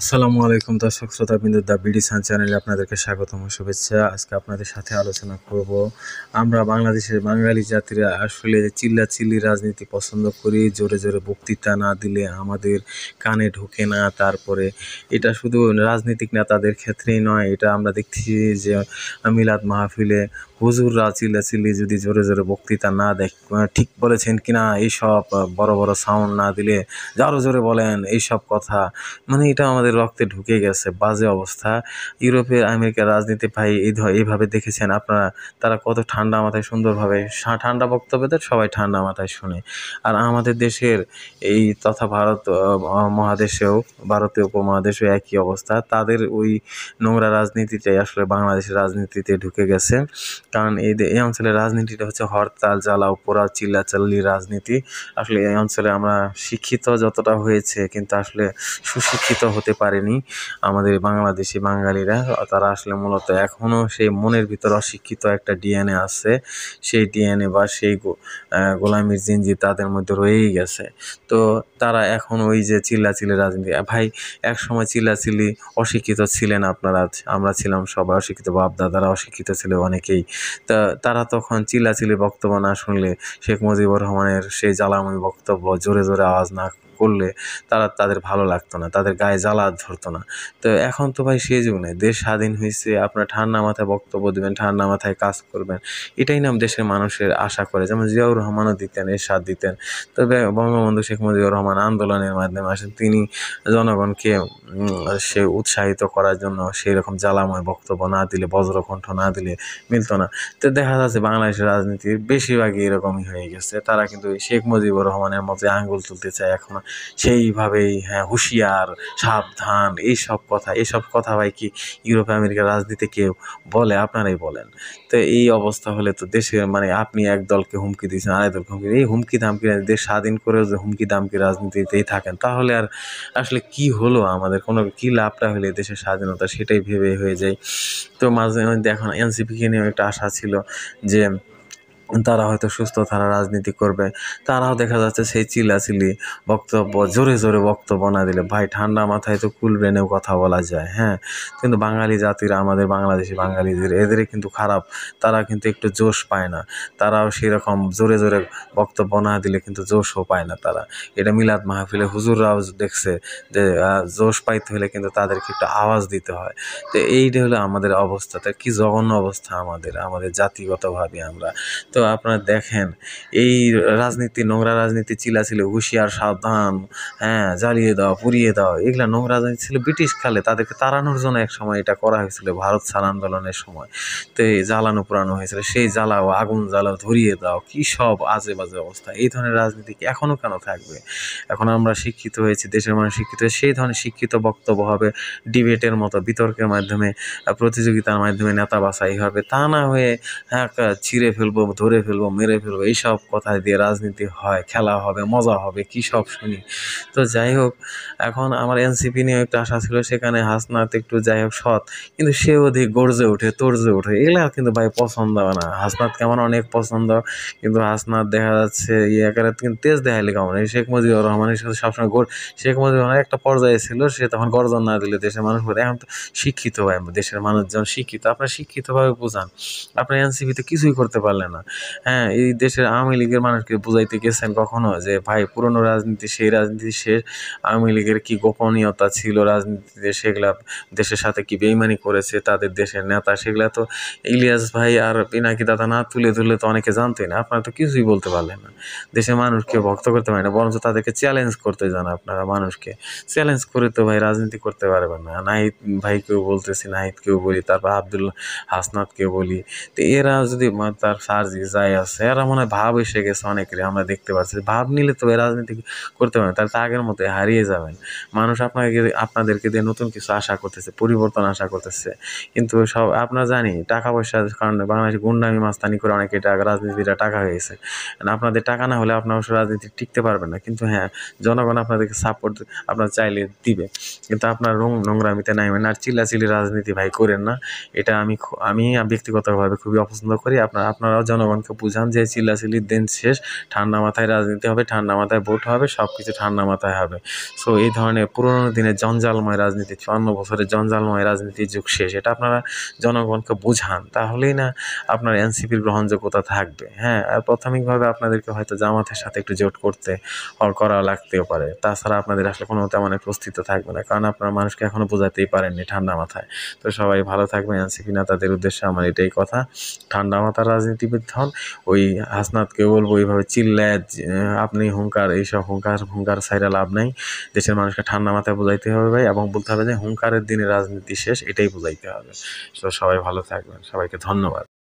আসসালামু আলাইকুম দর্শক শ্রোতাবৃন্দ, দ্য বিডি সান চ্যানেলে আপনাদেরকে স্বাগতম ও শুভেচ্ছা। আজকে আপনাদের সাথে আলোচনা করব আমরা বাংলাদেশের বাঙালি জাতিরা আসলে চিল্লাচিল্লি রাজনীতি পছন্দ করি। জোরে জোরে বক্তৃতা না দিলে আমাদের কানে ঢোকে না। তারপরে এটা শুধু রাজনৈতিক নেতাদের ক্ষেত্রেই নয়, এটা আমরা দেখছি যে মিলাদ মাহফিলে হুজুররা চিল্লাচিল্লি যদি জোরে জোরে বক্তৃতা না দেয়, ঠিক বলেছেন কিনা এইসব বড় বড় সাউন্ড না দিলে, আরও জোরে বলেন এইসব কথা, মানে এটা আমাদের রক্তে ঢুকে গেছে। বাজে অবস্থা। ইউরোপের আমেরিকার রাজনীতি ভাই এইভাবে দেখেছেন আপনারা, তারা কত ঠান্ডা মাথায় সুন্দরভাবে ঠান্ডা বক্তব্য দেয়, সবাই ঠান্ডা মাথায় শুনে। আর আমাদের দেশের এই তথা ভারত মহাদেশেও, ভারতীয় উপমহাদেশেও একই অবস্থা। তাদের ওই নোংরা রাজনীতিটাই আসলে বাংলাদেশের রাজনীতিতে ঢুকে গেছে। কারণ এই অঞ্চলের রাজনীতিটা হচ্ছে হরতাল জ্বালাও পোড়াও চিল্লাচাল্লি রাজনীতি। আসলে এই অঞ্চলে আমরা শিক্ষিত যতটা হয়েছে, কিন্তু আসলে সুশিক্ষিত হতে পারেনি আমাদের বাংলাদেশি বাঙালিরা। তারা আসলে মূলত এখনও সেই মনের ভিতর অশিক্ষিত একটা ডিএনএ আছে। সেই ডিএনএ বা সেই গোলামির জিনজি তাদের মধ্যে রয়েই গেছে। তো তারা এখন ওই যে চিল্লাচিল্লি রাজনীতি, ভাই এক সময় চিল্লাচিল্লি অশিক্ষিত ছিলেন আপনারা, আমরা ছিলাম সবাই অশিক্ষিত, বাপ দাদারা অশিক্ষিত ছিল অনেকেই। তা তারা তখন চিল্লাচিল্লি বক্তব্য না শুনলে, শেখ মুজিবুর রহমানের সেই জ্বালাময় বক্তব্য জোরে জোরে আওয়াজ না করলে তাদের ভালো লাগতো না, তাদের গায়ে জ্বালা ধরতো না। তো এখন তো ভাই সেই যুগ নেই। দেশ স্বাধীন হয়েছে, আপনার ঠান্ডা মাথায় বক্তব্য দেবেন, ঠান্ডা মাথায় কাজ করবেন, এটাই নাম দেশের মানুষের আশা করে। যেমন জিয়াউর রহমানও দিতেন, এরশাদ দিতেন। তবে বঙ্গবন্ধু শেখ মুজিবুর রহমান আন্দোলনের মাধ্যমে আসেন, তিনি জনগণকে সে উৎসাহিত করার জন্য সেই রকম জ্বালাময় বক্তব্য না দিলে, বজ্রকণ্ঠ না দিলে মিলতো না। তো দেখা যাচ্ছে বাংলাদেশের রাজনীতির বেশিরভাগই এরকমই হয়ে গেছে। তারা কিন্তু শেখ মুজিবুর রহমানের মতো আঙ্গুল তুলতে চায় এখন সেইভাবেই। হ্যাঁ, হুঁশিয়ার, সাবধান, এইসব কথা ভাই কি ইউরোপ আমেরিকার রাজনীতি কেউ বলে? আপনারাই বলেন। তো এই অবস্থা হলে তো দেশে, মানে আপনি এক দলকে হুমকি দিয়েছেন, আরেক দলকে হুমকি, এই হুমকি ধামকি দেশ স্বাধীন করেও যে হুমকি দামকি রাজনীতিতেই থাকেন, তাহলে আর আসলে কি হলো? আমাদের কোনো কি লাভটা হলে দেশের স্বাধীনতা, সেটাই ভেবে হয়ে যায়। তো মাঝে মধ্যে এখন এনসিপিকে নিয়েও একটা আশা ছিল যে তারা হয়তো সুস্থ ধারা রাজনীতি করবে। তারাও দেখা যাচ্ছে সেই চিল্লাচিল্লি বক্তব্য, জোরে জোরে বক্তব্য না দিলে, ভাই ঠান্ডা মাথায় তো কুল ব্রেনেও কথা বলা যায়। হ্যাঁ, কিন্তু বাঙালি জাতিরা, আমাদের বাংলাদেশি বাঙালিদের, এদের কিন্তু খারাপ। তারা কিন্তু একটু জোশ পায় না। তারাও সেরকম জোরে জোরে বক্তব্য না দিলে কিন্তু জোশও পায় না তারা। এটা মিলাদ মাহফিলে হুজুররাও দেখছে যে জোশ পাইতে হলে কিন্তু তাদেরকে একটু আওয়াজ দিতে হয়। তো এইটা হলো আমাদের অবস্থা। তা কি জঘন্য অবস্থা আমাদের জাতিগতভাবে আমরা। তো আপনারা দেখেন এই রাজনীতি, নোংরা রাজনীতি, চিল্লাচিল্লি, হুঁশিয়ার, সাবধান, হ্যাঁ, জ্বালিয়ে দাও, পুড়িয়ে দাও, এগুলা নোংরা রাজনীতি ছিল ব্রিটিশ কালে। তাদেরকে তাড়ানোর জন্য এক সময় এটা করা হয়েছিল, ভারত ছাড় আন্দোলনের সময়। তো এই জ্বালানো পোড়ানো হয়েছিল, সেই জ্বালাও, আগুন জ্বালাও, ধরিয়ে দাও, কী সব আজে বাজে অবস্থা। এই ধরনের রাজনীতি কি এখনও কেন থাকবে? এখন আমরা শিক্ষিত হয়েছি, দেশের মানুষ শিক্ষিত হয়েছে, সেই ধরনের শিক্ষিত বক্তব্য হবে, ডিবেটের মতো, বিতর্কের মাধ্যমে, প্রতিযোগিতার মাধ্যমে নেতা বাছাই হবে। তা না হয়ে হ্যাঁ, ছিঁড়ে ফেলবো, ধরে ফেলবো, মেরে ফেলবো, এইসব কথা দিয়ে রাজনীতি হয়, খেলা হবে, মজা হবে, কী সব শুনি। তো যাই হোক, এখন আমার এনসিপি নিয়ে একটা আশা ছিল, সেখানে হাসনাত একটু যাই হোক সৎ, কিন্তু সে অধিক গর্জে ওঠে, তর্জে ওঠে, এগুলা কিন্তু ভাই পছন্দ না। হাসনাতকে আমার অনেক পছন্দ, কিন্তু হাসনাত দেখা যাচ্ছে আকারে কিন্তু তেজ দেখাইলে কেমন। এই শেখ মুজিবুর রহমানের সাথে সবসময় শেখ মুজিবুর রহমান একটা পর্যায়ে ছিল, সে তখন গর্জন না দিলে দেশের মানুষ বলে। এখন তো শিক্ষিত ভাই, দেশের মানুষজন শিক্ষিত, আপনারা শিক্ষিতভাবে বোঝান। আপনার এনসিপিতে কিছুই করতে পারলে না। হ্যাঁ, এই দেশের আওয়ামী লীগের মানুষকে বুঝাইতে গেছেন কখনো যে ভাই পুরনো রাজনীতি, সেই রাজনীতি শেষ, আওয়ামী লীগের কি গোপনীয়তা ছিল রাজনীতিতে, সেগুলা দেশের সাথে কি বেইমানি করেছে তাদের দেশের নেতা, সেগুলা তো ইলিয়াস ভাই আর পিনাকি দাদা না তুলে ধরলে তো অনেকে জানতোই না। আপনারা তো কিছুই বলতে পারলেন না। দেশের মানুষকে ভক্ত করতে পারেন না, বরঞ্চ তাদেরকে চ্যালেঞ্জ করতে যান। আপনারা মানুষকে চ্যালেঞ্জ করে তো ভাই রাজনীতি করতে পারবেন না। নাহিদ ভাইকেও বলতেছি, নাহিদকেও বলি, তারপর আব্দুল হাসনাতকেও বলি। তো এরা যদি তার সার্জি যাই আছে, এরা মনে হয় ভাব এসে গেছে অনেকেরই, আমরা দেখতে পাচ্ছি। ভাব নিলে তো রাজনীতি করতে পারেন, তাহলে তো আগের মতো হারিয়ে যাবেন। মানুষ আপনাদেরকে দিয়ে নতুন কিছু আশা করতেছে, পরিবর্তন আশা করতেছে, কিন্তু সব আপনারা জানি টাকা পয়সার কারণে বাংলাদেশে গুন্ডামি মাস্তানি করে অনেকে রাজনীতিটা টাকা হয়ে গেছে। আপনাদের টাকা না হলে আপনার অবশ্য রাজনীতি টিকতে পারবেন না। কিন্তু হ্যাঁ, জনগণ আপনাদেরকে সাপোর্ট আপনার চাইলে দিবে, কিন্তু আপনার নোংরামিতে নাইবেন না। আর চিল্লাচিল্লি রাজনীতি ভাই করেন না, এটা আমি ব্যক্তিগতভাবে খুবই অপছন্দ করি। আপনারাও জনগণ জনগণকে বুঝান যে চিল্লাচিল্লির দিন শেষ, ঠান্ডা মাথায় রাজনীতি হবে, ঠান্ডা মাথায় ভোট হবে, সব কিছু ঠান্ডা মাথায় হবে। সো এই ধরনের পুরোনো দিনের জঞ্জালময় রাজনীতি, 54 বছরের জঞ্জালময় রাজনীতির যুগ শেষ, এটা আপনারা জনগণকে বুঝান, তাহলেই না আপনার এনসিপির গ্রহণযোগ্যতা থাকবে। হ্যাঁ, আর প্রাথমিকভাবে আপনাদেরকে হয়তো জামাতের সাথে একটু জোট করা লাগতেও পারে, তাছাড়া আপনাদের আসলে কোনো তেমন একটা অস্তিত্ব থাকবে না, কারণ আপনারা মানুষকে এখনো বোঝাতেই পারেননি ঠান্ডা মাথায়। তো সবাই ভালো থাকবেন। এনসিপি নেতাদের উদ্দেশ্যে আমার এটাই কথা, ঠান্ডা মাথার রাজনীতিবিদ হন। ওই হাসনাতকে বলবো এইভাবে চিল্লায় আপনি হুঙ্কার, এইসব হুঙ্কার ছাইড়া লাভ নাই। দেশের মানুষকে ঠান্ডা মাথায় বোঝাইতে হবে এবং বলতে হবে যে হুঙ্কারের দিনে রাজনীতি শেষ, এটাই বোঝাইতে হবে। তো সবাই ভালো থাকবেন, সবাইকে ধন্যবাদ।